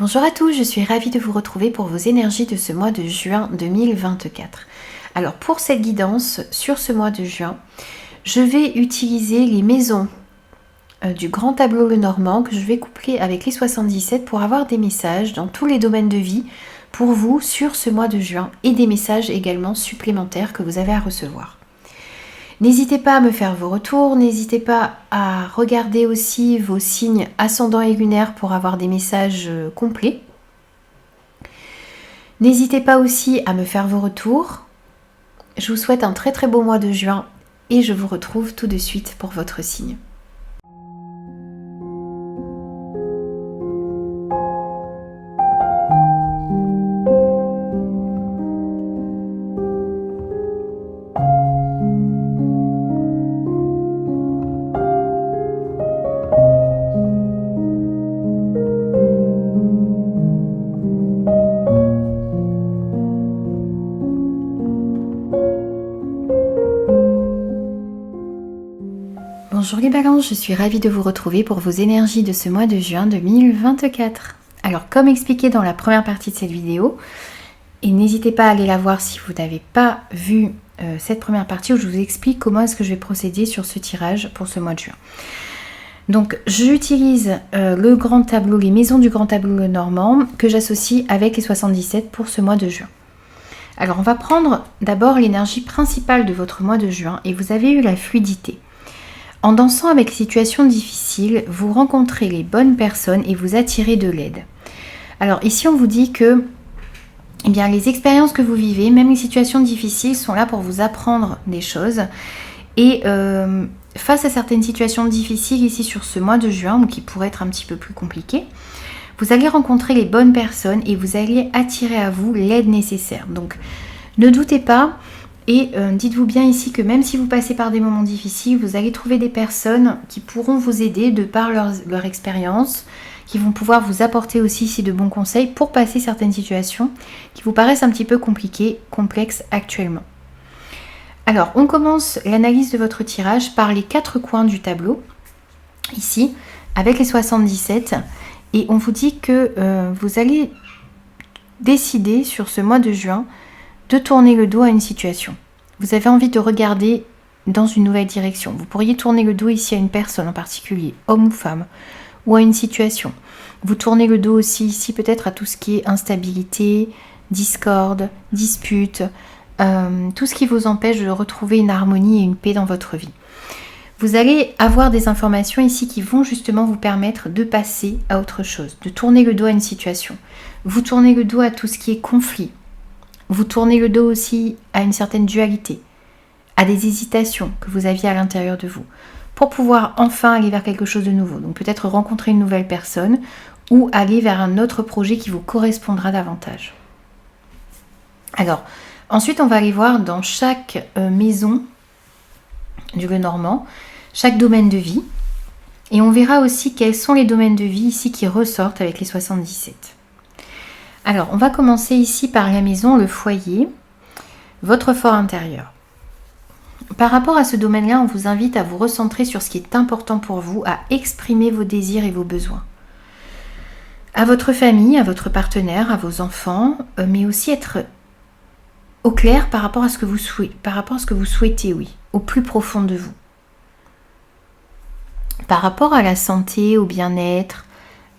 Bonjour à tous, je suis ravie de vous retrouver pour vos énergies de ce mois de juin 2024. Alors pour cette guidance sur ce mois de juin, je vais utiliser les maisons du grand tableau Lenormand que je vais coupler avec les 77 pour avoir des messages dans tous les domaines de vie pour vous sur ce mois de juin et des messages également supplémentaires que vous avez à recevoir. N'hésitez pas à me faire vos retours, n'hésitez pas à regarder aussi vos signes ascendants et lunaires pour avoir des messages complets. N'hésitez pas aussi à me faire vos retours. Je vous souhaite un très très beau mois de juin et je vous retrouve tout de suite pour votre signe. Bonjour les balances, je suis ravie de vous retrouver pour vos énergies de ce mois de juin 2024. Alors comme expliqué dans la première partie de cette vidéo, et n'hésitez pas à aller la voir si vous n'avez pas vu cette première partie où je vous explique comment est-ce que je vais procéder sur ce tirage pour ce mois de juin. Donc j'utilise le grand tableau, les maisons du grand tableau Lenormand que j'associe avec les 77 pour ce mois de juin. Alors on va prendre d'abord l'énergie principale de votre mois de juin et vous avez eu la fluidité. En dansant avec les situations difficiles, vous rencontrez les bonnes personnes et vous attirez de l'aide. Alors ici on vous dit que les expériences que vous vivez, même les situations difficiles, sont là pour vous apprendre des choses. Et face à certaines situations difficiles ici sur ce mois de juin, ou qui pourraient être un petit peu plus compliquées, vous allez rencontrer les bonnes personnes et vous allez attirer à vous l'aide nécessaire. Donc ne doutez pas. Et dites-vous bien ici que même si vous passez par des moments difficiles, vous allez trouver des personnes qui pourront vous aider de par leur expérience, qui vont pouvoir vous apporter aussi ici de bons conseils pour passer certaines situations qui vous paraissent un petit peu compliquées, complexes actuellement. Alors, on commence l'analyse de votre tirage par les 4 coins du tableau, ici, avec les 77. Et on vous dit que vous allez décider sur ce mois de juin de tourner le dos à une situation. Vous avez envie de regarder dans une nouvelle direction. Vous pourriez tourner le dos ici à une personne en particulier, homme ou femme, ou à une situation. Vous tournez le dos aussi ici peut-être à tout ce qui est instabilité, discorde, dispute, tout ce qui vous empêche de retrouver une harmonie et une paix dans votre vie. Vous allez avoir des informations ici qui vont justement vous permettre de passer à autre chose, de tourner le dos à une situation. Vous tournez le dos à tout ce qui est conflit. Vous tournez le dos aussi à une certaine dualité, à des hésitations que vous aviez à l'intérieur de vous, pour pouvoir enfin aller vers quelque chose de nouveau. Donc peut-être rencontrer une nouvelle personne ou aller vers un autre projet qui vous correspondra davantage. Alors, ensuite on va aller voir dans chaque maison du Lenormand, chaque domaine de vie. Et on verra aussi quels sont les domaines de vie ici qui ressortent avec les 77. Alors, on va commencer ici par la maison, le foyer, votre fort intérieur. Par rapport à ce domaine-là, on vous invite à vous recentrer sur ce qui est important pour vous, à exprimer vos désirs et vos besoins. À votre famille, à votre partenaire, à vos enfants, mais aussi être au clair par rapport à ce que vous souhaitez, oui, au plus profond de vous. Par rapport à la santé, au bien-être,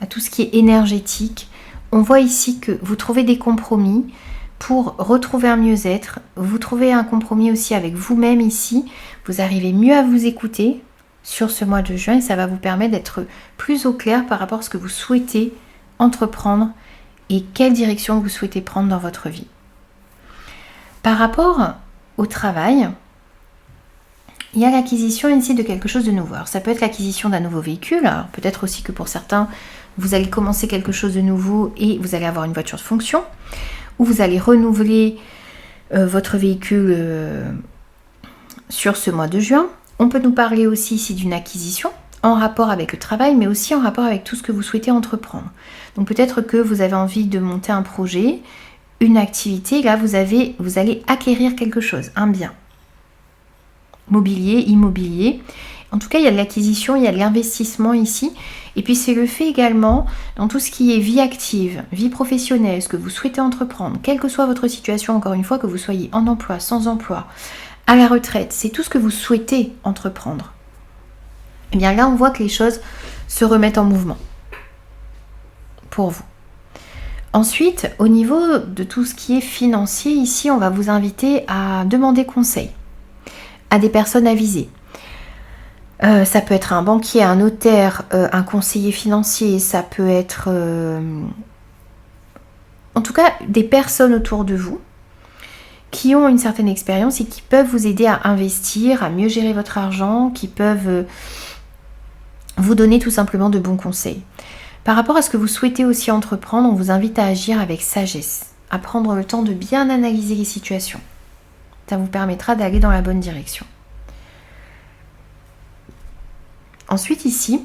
à tout ce qui est énergétique, on voit ici que vous trouvez des compromis pour retrouver un mieux-être. Vous trouvez un compromis aussi avec vous-même ici. Vous arrivez mieux à vous écouter sur ce mois de juin et ça va vous permettre d'être plus au clair par rapport à ce que vous souhaitez entreprendre et quelle direction vous souhaitez prendre dans votre vie. Par rapport au travail, il y a l'acquisition ici de quelque chose de nouveau. Alors, ça peut être l'acquisition d'un nouveau véhicule. Alors, peut-être aussi que pour certains, vous allez commencer quelque chose de nouveau et vous allez avoir une voiture de fonction. Ou vous allez renouveler votre véhicule sur ce mois de juin. On peut nous parler aussi ici d'une acquisition en rapport avec le travail, mais aussi en rapport avec tout ce que vous souhaitez entreprendre. Donc peut-être que vous avez envie de monter un projet, une activité. Là, vous allez acquérir quelque chose, un bien. Mobilier, immobilier. En tout cas, il y a de l'acquisition, il y a de l'investissement ici. Et puis c'est le fait également dans tout ce qui est vie active, vie professionnelle, ce que vous souhaitez entreprendre, quelle que soit votre situation, encore une fois, que vous soyez en emploi, sans emploi, à la retraite, c'est tout ce que vous souhaitez entreprendre. Et bien là, on voit que les choses se remettent en mouvement pour vous. Ensuite, au niveau de tout ce qui est financier, ici, on va vous inviter à demander conseil à des personnes avisées. Ça peut être un banquier, un notaire, un conseiller financier, ça peut être en tout cas des personnes autour de vous qui ont une certaine expérience et qui peuvent vous aider à investir, à mieux gérer votre argent, qui peuvent vous donner tout simplement de bons conseils. Par rapport à ce que vous souhaitez aussi entreprendre, on vous invite à agir avec sagesse, à prendre le temps de bien analyser les situations. Ça vous permettra d'aller dans la bonne direction. Ensuite ici,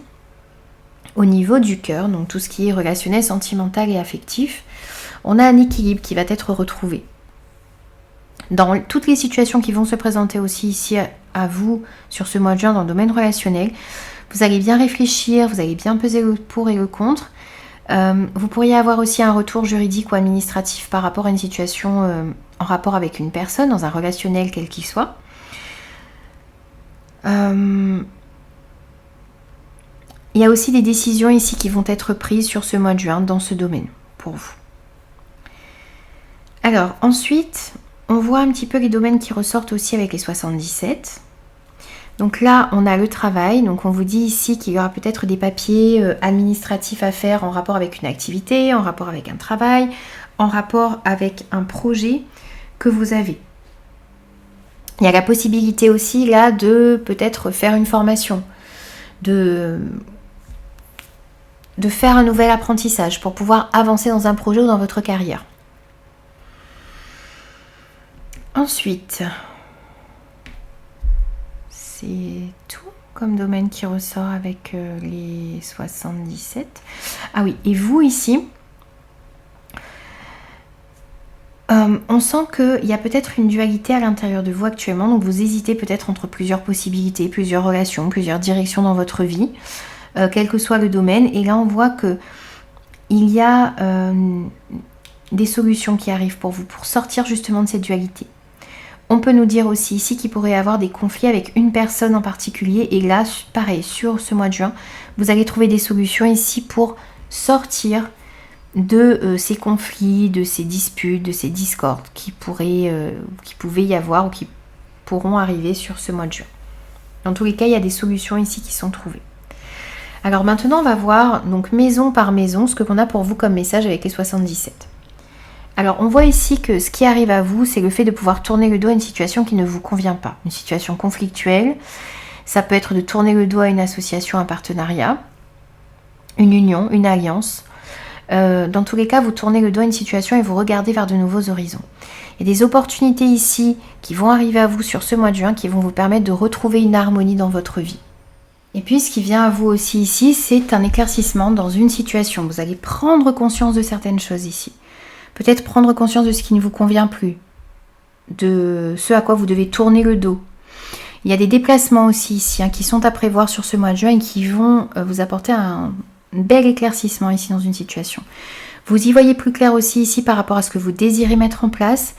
au niveau du cœur, donc tout ce qui est relationnel, sentimental et affectif, on a un équilibre qui va être retrouvé. Dans toutes les situations qui vont se présenter aussi ici à vous sur ce mois de juin dans le domaine relationnel, vous allez bien réfléchir, vous allez bien peser le pour et le contre. Vous pourriez avoir aussi un retour juridique ou administratif par rapport à une situation en rapport avec une personne, dans un relationnel quel qu'il soit. Il y a aussi des décisions ici qui vont être prises sur ce mois de juin dans ce domaine pour vous. Alors ensuite, on voit un petit peu les domaines qui ressortent aussi avec les 77. Donc là, on a le travail. Donc on vous dit ici qu'il y aura peut-être des papiers administratifs à faire en rapport avec une activité, en rapport avec un travail, en rapport avec un projet que vous avez. Il y a la possibilité aussi là de peut-être faire une formation, de faire un nouvel apprentissage pour pouvoir avancer dans un projet ou dans votre carrière. Ensuite, c'est tout comme domaine qui ressort avec les 77. Ah oui, et vous ici, on sent qu'il y a peut-être une dualité à l'intérieur de vous actuellement, donc vous hésitez peut-être entre plusieurs possibilités, plusieurs relations, plusieurs directions dans votre vie, quel que soit le domaine. Et là, on voit que il y a des solutions qui arrivent pour vous, pour sortir justement de cette dualité. On peut nous dire aussi ici qu'il pourrait y avoir des conflits avec une personne en particulier. Et là, pareil, sur ce mois de juin, vous allez trouver des solutions ici pour sortir de ces conflits, de ces disputes, de ces discordes qui pouvaient y avoir ou qui pourront arriver sur ce mois de juin. Dans tous les cas, il y a des solutions ici qui sont trouvées. Alors maintenant, on va voir donc maison par maison ce que l'on a pour vous comme message avec les 77. Alors on voit ici que ce qui arrive à vous, c'est le fait de pouvoir tourner le dos à une situation qui ne vous convient pas, une situation conflictuelle. Ça peut être de tourner le dos à une association, un partenariat, une union, une alliance. Dans tous les cas, vous tournez le dos à une situation et vous regardez vers de nouveaux horizons. Il y a des opportunités ici qui vont arriver à vous sur ce mois de juin qui vont vous permettre de retrouver une harmonie dans votre vie. Et puis ce qui vient à vous aussi ici, c'est un éclaircissement dans une situation. Vous allez prendre conscience de certaines choses ici. Peut-être prendre conscience de ce qui ne vous convient plus, de ce à quoi vous devez tourner le dos. Il y a des déplacements aussi ici qui sont à prévoir sur ce mois de juin et qui vont vous apporter un bel éclaircissement ici dans une situation. Vous y voyez plus clair aussi ici par rapport à ce que vous désirez mettre en place,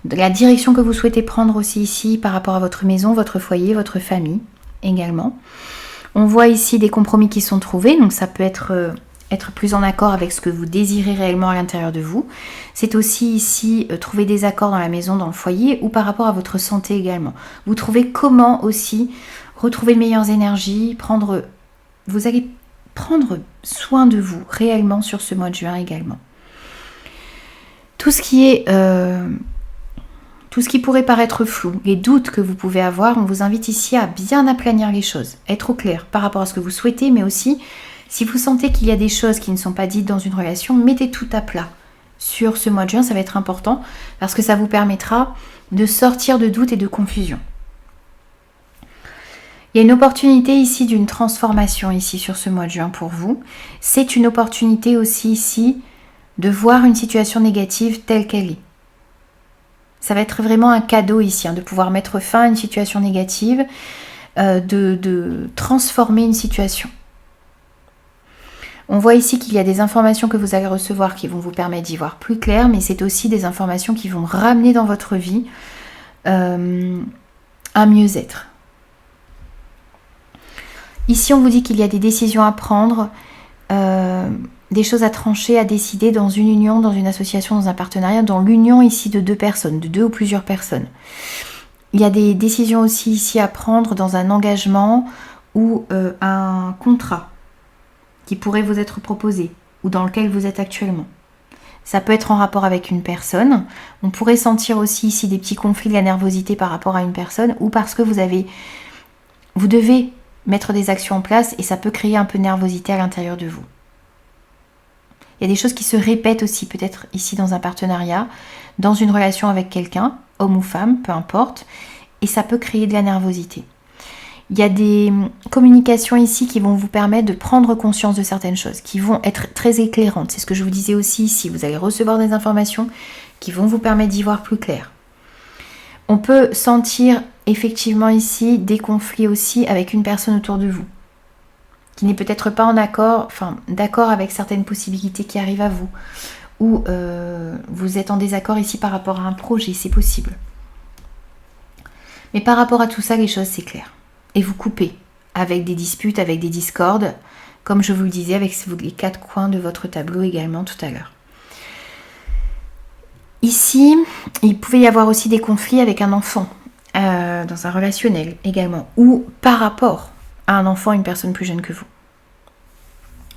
de la direction que vous souhaitez prendre aussi ici par rapport à votre maison, votre foyer, votre famille également. On voit ici des compromis qui sont trouvés, donc ça peut être plus en accord avec ce que vous désirez réellement à l'intérieur de vous. C'est aussi ici trouver des accords dans la maison, dans le foyer ou par rapport à votre santé également. Vous trouvez comment aussi retrouver de meilleures énergies, vous allez prendre soin de vous réellement sur ce mois de juin également. Tout ce qui pourrait paraître flou, les doutes que vous pouvez avoir, on vous invite ici à bien aplanir les choses, être au clair par rapport à ce que vous souhaitez, mais aussi si vous sentez qu'il y a des choses qui ne sont pas dites dans une relation, mettez tout à plat. Sur ce mois de juin, ça va être important parce que ça vous permettra de sortir de doutes et de confusion. Il y a une opportunité ici d'une transformation ici sur ce mois de juin pour vous. C'est une opportunité aussi ici de voir une situation négative telle qu'elle est. Ça va être vraiment un cadeau ici, de pouvoir mettre fin à une situation négative. de transformer une situation. On voit ici qu'il y a des informations que vous allez recevoir qui vont vous permettre d'y voir plus clair, mais c'est aussi des informations qui vont ramener dans votre vie un mieux-être. Ici, on vous dit qu'il y a des décisions à prendre, des choses à trancher, à décider dans une union, dans une association, dans un partenariat, dans l'union ici de deux personnes, de deux ou plusieurs personnes. Il y a des décisions aussi ici à prendre dans un engagement ou un contrat qui pourrait vous être proposé ou dans lequel vous êtes actuellement. Ça peut être en rapport avec une personne. On pourrait sentir aussi ici des petits conflits, de la nervosité par rapport à une personne ou parce que vous devez mettre des actions en place et ça peut créer un peu de nervosité à l'intérieur de vous. Il y a des choses qui se répètent aussi peut-être ici dans un partenariat, dans une relation avec quelqu'un, homme ou femme, peu importe, et ça peut créer de la nervosité. Il y a des communications ici qui vont vous permettre de prendre conscience de certaines choses, qui vont être très éclairantes. C'est ce que je vous disais aussi ici. Vous allez recevoir des informations qui vont vous permettre d'y voir plus clair. On peut sentir effectivement ici des conflits aussi avec une personne autour de vous, qui n'est peut-être pas d'accord avec certaines possibilités qui arrivent à vous, ou vous êtes en désaccord ici par rapport à un projet, c'est possible. Mais par rapport à tout ça, les choses c'est clair. Et vous coupez avec des disputes, avec des discordes, comme je vous le disais, avec les 4 coins de votre tableau également tout à l'heure. Ici, il pouvait y avoir aussi des conflits avec un enfant, dans un relationnel également, ou par rapport à un enfant, une personne plus jeune que vous.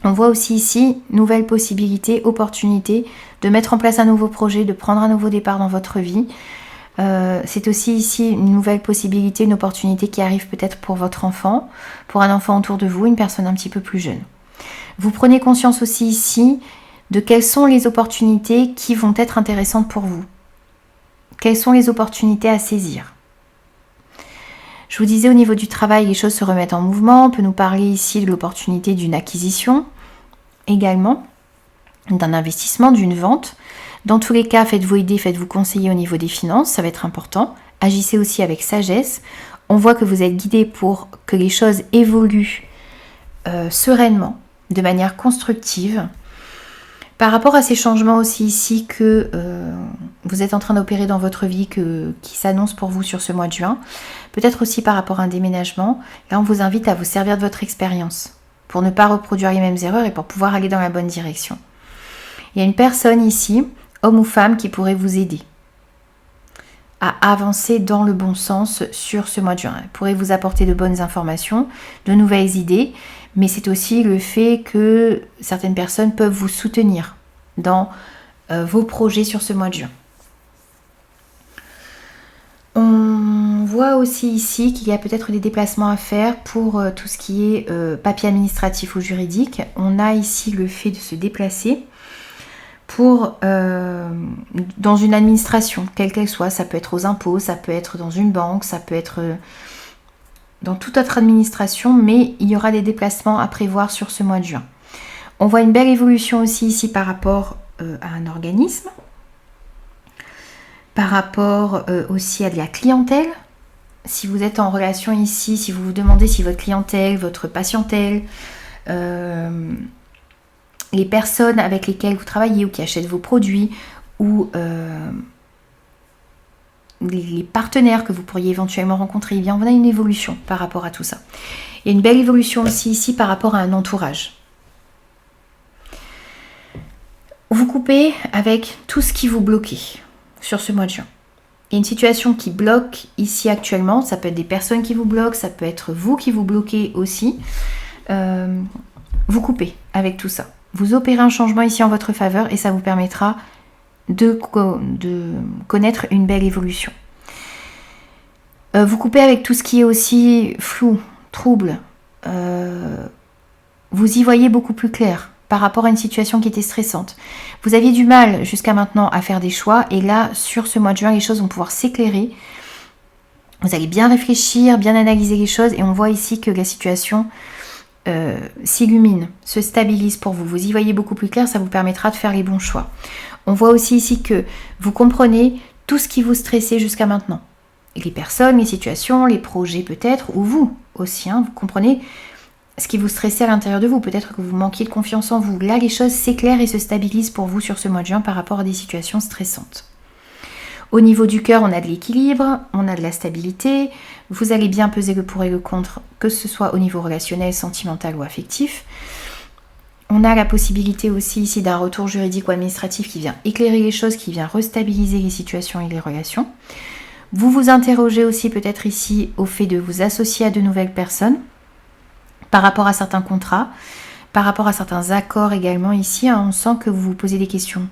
On voit aussi ici, nouvelle possibilité, opportunité de mettre en place un nouveau projet, de prendre un nouveau départ dans votre vie. C'est aussi ici une nouvelle possibilité, une opportunité qui arrive peut-être pour votre enfant, pour un enfant autour de vous, une personne un petit peu plus jeune. Vous prenez conscience aussi ici de quelles sont les opportunités qui vont être intéressantes pour vous. Quelles sont les opportunités à saisir. Je vous disais au niveau du travail, les choses se remettent en mouvement. On peut nous parler ici de l'opportunité d'une acquisition également, d'un investissement, d'une vente. Dans tous les cas, faites-vous aider, faites-vous conseiller au niveau des finances, ça va être important. Agissez aussi avec sagesse. On voit que vous êtes guidé pour que les choses évoluent sereinement, de manière constructive. Par rapport à ces changements aussi ici que vous êtes en train d'opérer dans votre vie, qui s'annoncent pour vous sur ce mois de juin, peut-être aussi par rapport à un déménagement, là on vous invite à vous servir de votre expérience pour ne pas reproduire les mêmes erreurs et pour pouvoir aller dans la bonne direction. Il y a une personne ici, homme ou femme, qui pourrait vous aider à avancer dans le bon sens sur ce mois de juin. Elle pourrait vous apporter de bonnes informations, de nouvelles idées, mais c'est aussi le fait que certaines personnes peuvent vous soutenir dans vos projets sur ce mois de juin. On voit aussi ici qu'il y a peut-être des déplacements à faire pour tout ce qui est papier administratif ou juridique. On a ici le fait de se déplacer pour dans une administration, quelle qu'elle soit. Ça peut être aux impôts, ça peut être dans une banque, ça peut être dans toute autre administration, mais il y aura des déplacements à prévoir sur ce mois de juin. On voit une belle évolution aussi ici par rapport à un organisme, par rapport aussi à de la clientèle. Si vous êtes en relation ici, si vous vous demandez si votre clientèle, votre patientèle, les personnes avec lesquelles vous travaillez ou qui achètent vos produits ou les partenaires que vous pourriez éventuellement rencontrer, eh bien on a une évolution par rapport à tout ça. Il y a une belle évolution aussi ici par rapport à un entourage. Vous coupez avec tout ce qui vous bloquait sur ce mois de juin. Il y a une situation qui bloque ici actuellement, ça peut être des personnes qui vous bloquent, ça peut être vous qui vous bloquez aussi. Vous coupez avec tout ça. Vous opérez un changement ici en votre faveur et ça vous permettra de connaître une belle évolution. Vous coupez avec tout ce qui est aussi flou, trouble. Vous y voyez beaucoup plus clair par rapport à une situation qui était stressante. Vous aviez du mal jusqu'à maintenant à faire des choix et là, sur ce mois de juin, les choses vont pouvoir s'éclairer. Vous allez bien réfléchir, bien analyser les choses et on voit ici que la situation s'illumine, se stabilise pour vous. Vous y voyez beaucoup plus clair, ça vous permettra de faire les bons choix. On voit aussi ici que vous comprenez tout ce qui vous stressait jusqu'à maintenant. les personnes, les situations, les projets peut-être, ou vous aussi, hein, vous comprenez ce qui vous stressait à l'intérieur de vous, peut-être que vous manquiez de confiance en vous. Là, les choses s'éclairent et se stabilisent pour vous sur ce mois de juin par rapport à des situations stressantes. Au niveau du cœur, on a de l'équilibre, on a de la stabilité, vous allez bien peser le pour et le contre, que ce soit au niveau relationnel, sentimental ou affectif. On a la possibilité aussi ici d'un retour juridique ou administratif qui vient éclairer les choses, qui vient restabiliser les situations et les relations. Vous vous interrogez aussi peut-être ici au fait de vous associer à de nouvelles personnes par rapport à certains contrats, par rapport à certains accords également ici. On sent que vous vous posez des questions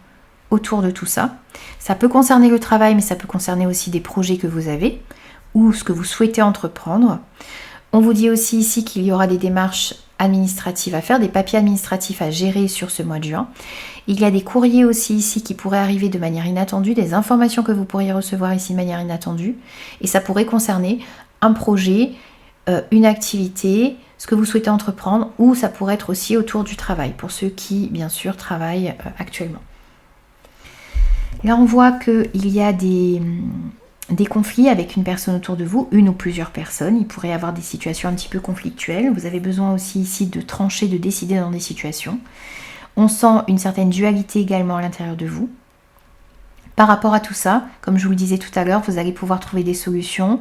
autour de tout ça. Ça peut concerner le travail, mais ça peut concerner aussi des projets que vous avez ou ce que vous souhaitez entreprendre. On vous dit aussi ici qu'il y aura des démarches administratives à faire, des papiers administratifs à gérer sur ce mois de juin. Il y a des courriers aussi ici qui pourraient arriver de manière inattendue, des informations que vous pourriez recevoir ici de manière inattendue. Et ça pourrait concerner un projet, une activité, ce que vous souhaitez entreprendre, ou ça pourrait être aussi autour du travail, pour ceux qui, bien sûr, travaillent actuellement. Là, on voit qu'il y a des conflits avec une personne autour de vous, une ou plusieurs personnes. Il pourrait y avoir des situations un petit peu conflictuelles. Vous avez besoin aussi ici de trancher, de décider dans des situations. On sent une certaine dualité également à l'intérieur de vous. Par rapport à tout ça, comme je vous le disais tout à l'heure, vous allez pouvoir trouver des solutions.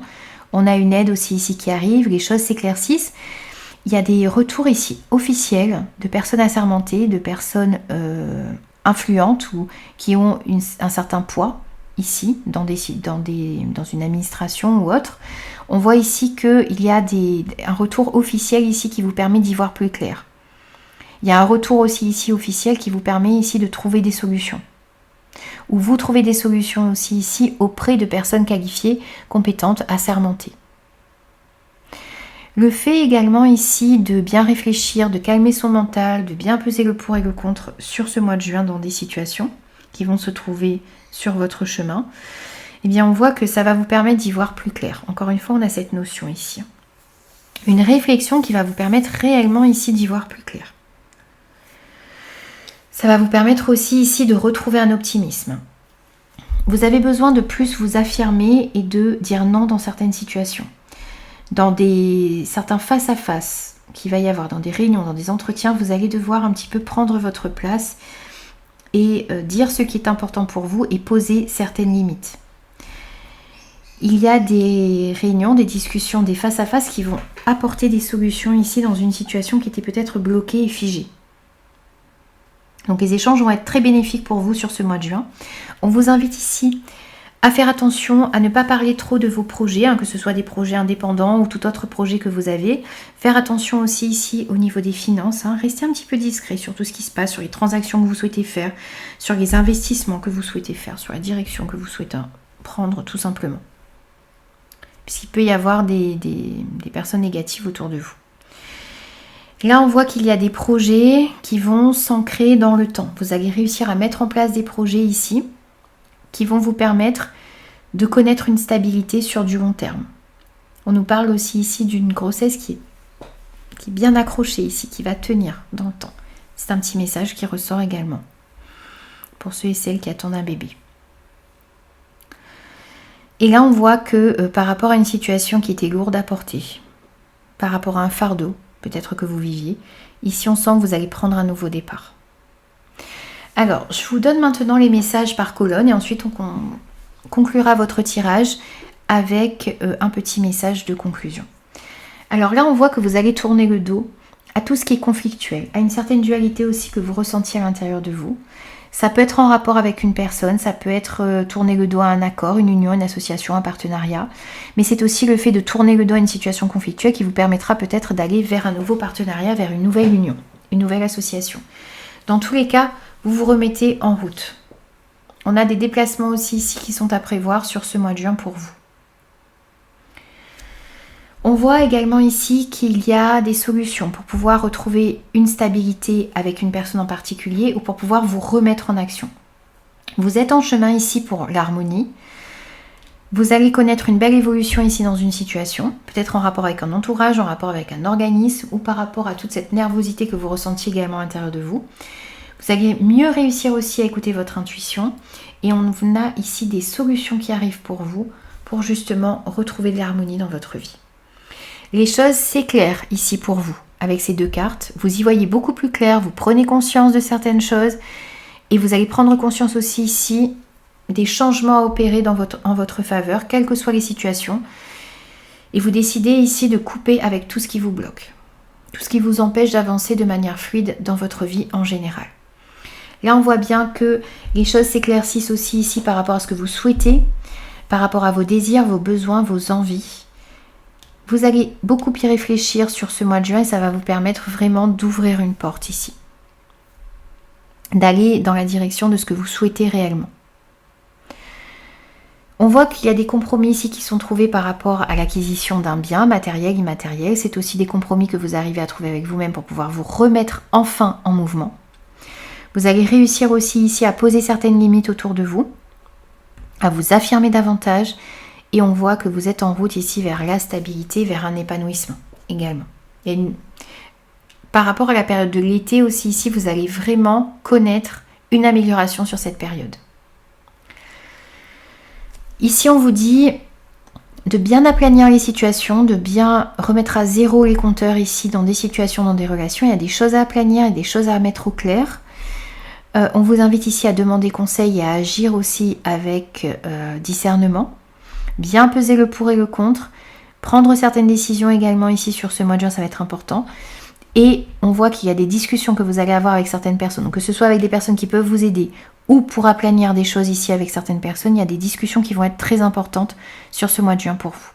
On a une aide aussi ici qui arrive, les choses s'éclaircissent. Il y a des retours ici officiels de personnes assermentées, de personnes influentes ou qui ont un certain poids ici, dans une administration ou autre. On voit ici qu'il y a un retour officiel ici qui vous permet d'y voir plus clair. Il y a un retour aussi ici officiel qui vous permet ici de trouver des solutions. Ou vous trouvez des solutions aussi ici auprès de personnes qualifiées, compétentes, assermentées. Le fait également ici de bien réfléchir, de calmer son mental, de bien peser le pour et le contre sur ce mois de juin dans des situations qui vont se trouver sur votre chemin, eh bien on voit que ça va vous permettre d'y voir plus clair. Encore une fois, on a cette notion ici. Une réflexion qui va vous permettre réellement ici d'y voir plus clair. Ça va vous permettre aussi ici de retrouver un optimisme. Vous avez besoin de plus vous affirmer et de dire non dans certaines situations. Dans certains face-à-face qu'il va y avoir, dans des réunions, dans des entretiens, vous allez devoir un petit peu prendre votre place et dire ce qui est important pour vous et poser certaines limites. Il y a des réunions, des discussions, des face-à-face qui vont apporter des solutions ici dans une situation qui était peut-être bloquée et figée. Donc les échanges vont être très bénéfiques pour vous sur ce mois de juin. On vous invite ici à faire attention à ne pas parler trop de vos projets, que ce soit des projets indépendants ou tout autre projet que vous avez. Faire attention aussi ici au niveau des finances. Restez un petit peu discret sur tout ce qui se passe, sur les transactions que vous souhaitez faire, sur les investissements que vous souhaitez faire, sur la direction que vous souhaitez prendre tout simplement. Puisqu'il peut y avoir des personnes négatives autour de vous. Là, on voit qu'il y a des projets qui vont s'ancrer dans le temps. Vous allez réussir à mettre en place des projets ici qui vont vous permettre de connaître une stabilité sur du long terme. On nous parle aussi ici d'une grossesse qui est bien accrochée ici, qui va tenir dans le temps. C'est un petit message qui ressort également pour ceux et celles qui attendent un bébé. Et là, on voit que par rapport à une situation qui était lourde à porter, par rapport à un fardeau, peut-être que vous viviez, ici on sent que vous allez prendre un nouveau départ. Alors, je vous donne maintenant les messages par colonne et ensuite on conclura votre tirage avec un petit message de conclusion. Alors là, on voit que vous allez tourner le dos à tout ce qui est conflictuel, à une certaine dualité aussi que vous ressentiez à l'intérieur de vous. Ça peut être en rapport avec une personne, ça peut être tourner le dos à un accord, une union, une association, un partenariat. Mais c'est aussi le fait de tourner le dos à une situation conflictuelle qui vous permettra peut-être d'aller vers un nouveau partenariat, vers une nouvelle union, une nouvelle association. Dans tous les cas, vous vous remettez en route. On a des déplacements aussi ici qui sont à prévoir sur ce mois de juin pour vous. On voit également ici qu'il y a des solutions pour pouvoir retrouver une stabilité avec une personne en particulier ou pour pouvoir vous remettre en action. Vous êtes en chemin ici pour l'harmonie. Vous allez connaître une belle évolution ici dans une situation, peut-être en rapport avec un entourage, en rapport avec un organisme ou par rapport à toute cette nervosité que vous ressentiez également à l'intérieur de vous. Vous allez mieux réussir aussi à écouter votre intuition et on a ici des solutions qui arrivent pour vous pour justement retrouver de l'harmonie dans votre vie. Les choses s'éclairent ici pour vous avec ces deux cartes. Vous y voyez beaucoup plus clair, vous prenez conscience de certaines choses et vous allez prendre conscience aussi ici des changements à opérer en votre faveur, quelles que soient les situations. Et vous décidez ici de couper avec tout ce qui vous bloque, tout ce qui vous empêche d'avancer de manière fluide dans votre vie en général. Là, on voit bien que les choses s'éclaircissent aussi ici par rapport à ce que vous souhaitez, par rapport à vos désirs, vos besoins, vos envies. Vous allez beaucoup y réfléchir sur ce mois de juin et ça va vous permettre vraiment d'ouvrir une porte ici, d'aller dans la direction de ce que vous souhaitez réellement. On voit qu'il y a des compromis ici qui sont trouvés par rapport à l'acquisition d'un bien matériel, immatériel. C'est aussi des compromis que vous arrivez à trouver avec vous-même pour pouvoir vous remettre enfin en mouvement. Vous allez réussir aussi ici à poser certaines limites autour de vous, à vous affirmer davantage. Et on voit que vous êtes en route ici vers la stabilité, vers un épanouissement également. Par rapport à la période de l'été aussi ici, vous allez vraiment connaître une amélioration sur cette période. Ici, on vous dit de bien aplanir les situations, de bien remettre à zéro les compteurs ici dans des situations, dans des relations. Il y a des choses à aplanir et des choses à mettre au clair. On vous invite ici à demander conseil et à agir aussi avec discernement. Bien peser le pour et le contre. Prendre certaines décisions également ici sur ce mois de juin, ça va être important. Et on voit qu'il y a des discussions que vous allez avoir avec certaines personnes, donc que ce soit avec des personnes qui peuvent vous aider ou pour aplanir des choses ici avec certaines personnes, il y a des discussions qui vont être très importantes sur ce mois de juin pour vous.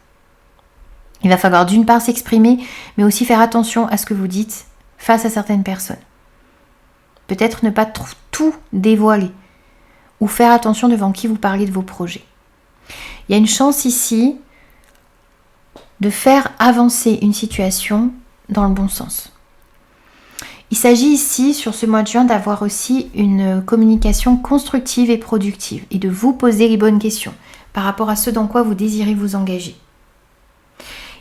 Il va falloir d'une part s'exprimer, mais aussi faire attention à ce que vous dites face à certaines personnes. Peut-être ne pas tout dévoiler ou faire attention devant qui vous parlez de vos projets. Il y a une chance ici de faire avancer une situation dans le bon sens. Il s'agit ici, sur ce mois de juin, d'avoir aussi une communication constructive et productive et de vous poser les bonnes questions par rapport à ce dans quoi vous désirez vous engager.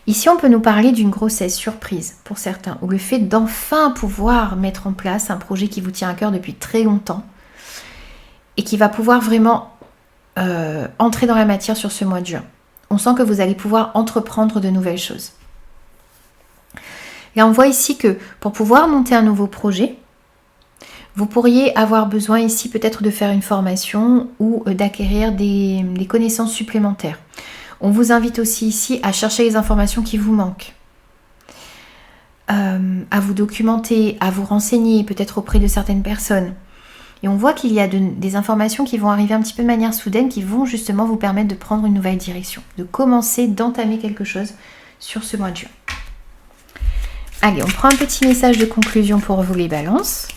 Ici, on peut nous parler d'une grossesse surprise pour certains, ou le fait d'enfin pouvoir mettre en place un projet qui vous tient à cœur depuis très longtemps et qui va pouvoir vraiment entrer dans la matière sur ce mois de juin. On sent que vous allez pouvoir entreprendre de nouvelles choses. Là, on voit ici que pour pouvoir monter un nouveau projet, vous pourriez avoir besoin ici peut-être de faire une formation ou d'acquérir des connaissances supplémentaires. On vous invite aussi ici à chercher les informations qui vous manquent, à vous documenter, à vous renseigner peut-être auprès de certaines personnes. Et on voit qu'il y a des informations qui vont arriver un petit peu de manière soudaine, qui vont justement vous permettre de prendre une nouvelle direction, de commencer, d'entamer quelque chose sur ce mois de juin. Allez, on prend un petit message de conclusion pour vous les balances.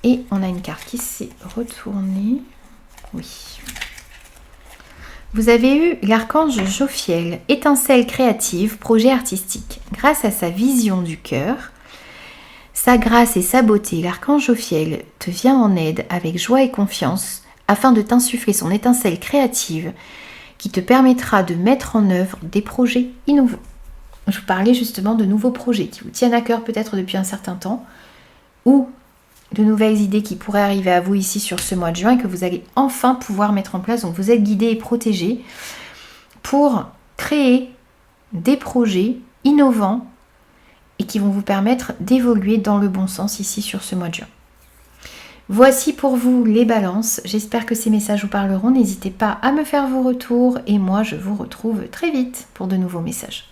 Et on a une carte qui s'est retournée. Oui. Vous avez eu l'archange Jophiel, étincelle créative, projet artistique. Grâce à sa vision du cœur, sa grâce et sa beauté, l'archange Jophiel te vient en aide avec joie et confiance afin de t'insuffler son étincelle créative qui te permettra de mettre en œuvre des projets innovants. Je vous parlais justement de nouveaux projets qui vous tiennent à cœur peut-être depuis un certain temps ou de nouvelles idées qui pourraient arriver à vous ici sur ce mois de juin et que vous allez enfin pouvoir mettre en place. Donc vous êtes guidé et protégé pour créer des projets innovants et qui vont vous permettre d'évoluer dans le bon sens ici sur ce mois de juin. Voici pour vous les balances. J'espère que ces messages vous parleront. N'hésitez pas à me faire vos retours et moi je vous retrouve très vite pour de nouveaux messages.